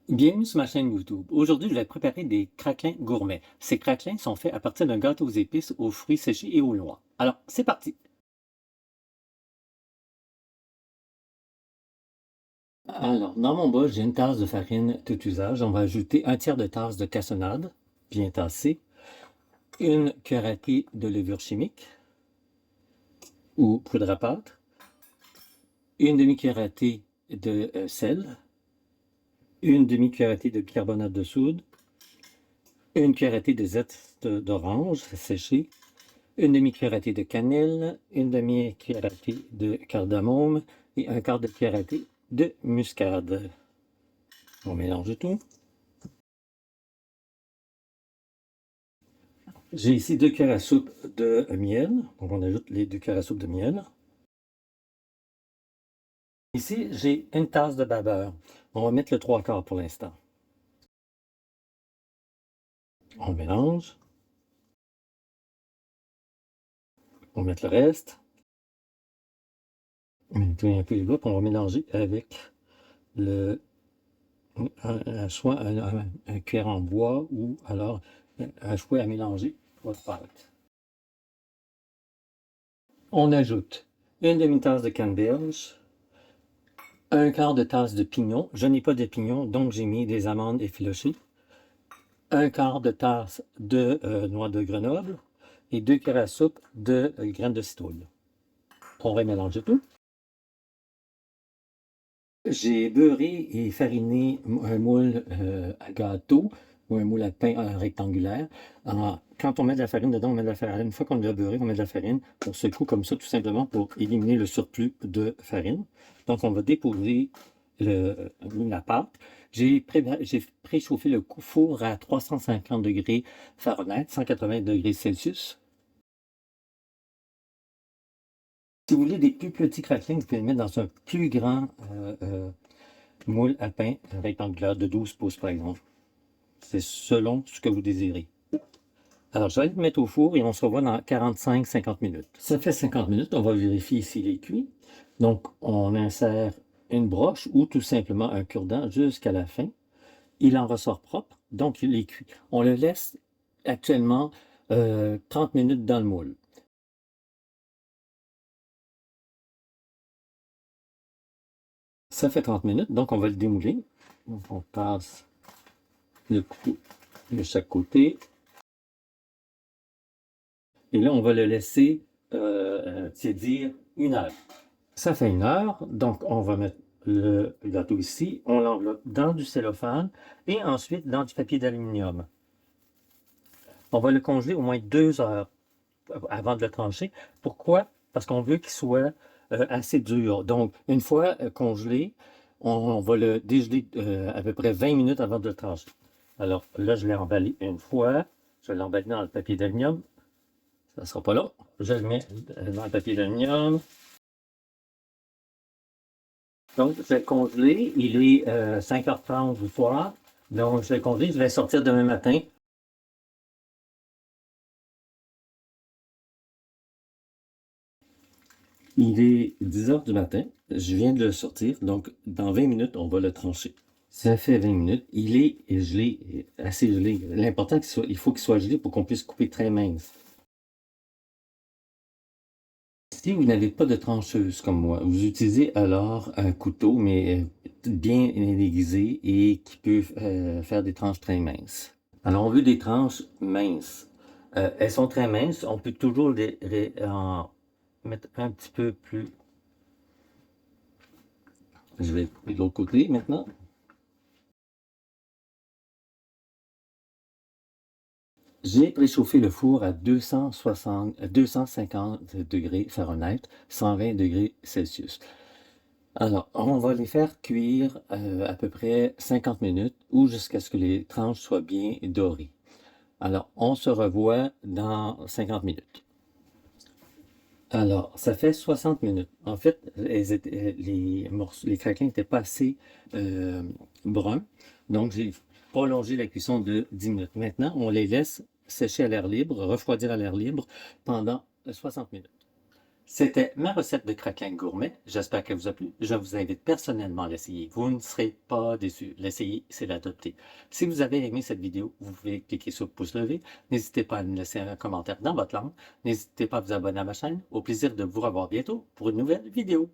Bienvenue sur ma chaîne YouTube. Aujourd'hui, je vais préparer des craquelins gourmets. Ces craquelins sont faits à partir d'un gâteau aux épices, aux fruits séchés et aux noix. Alors, c'est parti! Alors, dans mon bol, j'ai une tasse de farine tout usage. On va ajouter un tiers de tasse de cassonade, bien tassée, une cuillère à thé de levure chimique ou poudre à pâte, une demi-cuillère à thé de sel, une demi-cuillère à thé de bicarbonate de soude, une cuillère à thé de zeste d'orange séché, une demi-cuillère à thé de cannelle, une demi-cuillère à thé de cardamome et un quart de cuillère à thé de muscade. On mélange tout. J'ai ici 2 cuillères à soupe de miel. Donc on ajoute les 2 cuillères à soupe de miel. Ici, j'ai une tasse de babeur. On va mettre le 3/4 pour l'instant. On mélange. On va mettre le reste. On met un peu les doigts, puis on va mélanger avec le, soit un cuillère en bois ou alors un fouet à mélanger votre pâte. On ajoute une demi-tasse de canneberge, un quart de tasse de pignon. Je n'ai pas de pignon, donc j'ai mis des amandes effilochées. Un quart de tasse de noix de Grenoble et 2 cuillères à soupe de graines de citrouille. On va mélanger tout. J'ai beurré et fariné un moule à gâteau ou un moule à pain rectangulaire. Alors, quand on met de la farine dedans, on met de la farine. Une fois qu'on l'a beurré, on met de la farine. On secoue comme ça, tout simplement pour éliminer le surplus de farine. Donc, on va déposer la pâte. J'ai préchauffé le four à 350 degrés Fahrenheit, 180 degrés Celsius. Si vous voulez des plus petits craquelins, vous pouvez les mettre dans un plus grand moule à pain rectangulaire de 12 pouces, par exemple. C'est selon ce que vous désirez. Alors, je vais le mettre au four et on se revoit dans 45-50 minutes. Ça fait 50 minutes, on va vérifier s'il est cuit. Donc, on insère une broche ou tout simplement un cure-dent jusqu'à la fin. Il en ressort propre, donc il est cuit. On le laisse actuellement 30 minutes dans le moule. Ça fait 30 minutes, donc on va le démouler. Donc, on passe le coup de chaque côté. Et là, on va le laisser tiédir 1 heure. Ça fait 1 heure, donc on va mettre le gâteau ici, on l'enveloppe dans du cellophane et ensuite dans du papier d'aluminium. On va le congeler au moins 2 heures avant de le trancher. Pourquoi? Parce qu'on veut qu'il soit assez dur. Donc, une fois congelé, on va le dégeler à peu près 20 minutes avant de le trancher. Alors là, je l'ai emballé une fois. Je vais l'emballer dans le papier d'aluminium. Ça ne sera pas là. Je le mets dans le papier d'aluminium. Donc, je vais le congeler. Il est 5h30 du soir. Donc, je vais le congeler. Je vais sortir demain matin. Il est 10h du matin. Je viens de le sortir. Donc, dans 20 minutes, on va le trancher. Ça fait 20 minutes. Il est gelé, assez gelé. L'important, il faut qu'il soit gelé pour qu'on puisse couper très mince. Si vous n'avez pas de trancheuse comme moi, vous utilisez alors un couteau, mais bien aiguisé et qui peut faire des tranches très minces. Alors, on veut des tranches minces. Elles sont très minces. On peut toujours en mettre un petit peu plus. Je vais couper de l'autre côté maintenant. J'ai préchauffé le four à 250 degrés Fahrenheit, 120 degrés Celsius. Alors, on va les faire cuire à peu près 50 minutes ou jusqu'à ce que les tranches soient bien dorées. Alors, on se revoit dans 50 minutes. Alors, ça fait 60 minutes. En fait, les craquelins n'étaient pas assez bruns, donc j'ai prolongé la cuisson de 10 minutes. Maintenant, on les laisse sécher à l'air libre, refroidir à l'air libre pendant 60 minutes. C'était ma recette de craquelin gourmet. J'espère qu'elle vous a plu. Je vous invite personnellement à l'essayer. Vous ne serez pas déçus. L'essayer, c'est l'adopter. Si vous avez aimé cette vidéo, vous pouvez cliquer sur le pouce levé. N'hésitez pas à me laisser un commentaire dans votre langue. N'hésitez pas à vous abonner à ma chaîne. Au plaisir de vous revoir bientôt pour une nouvelle vidéo.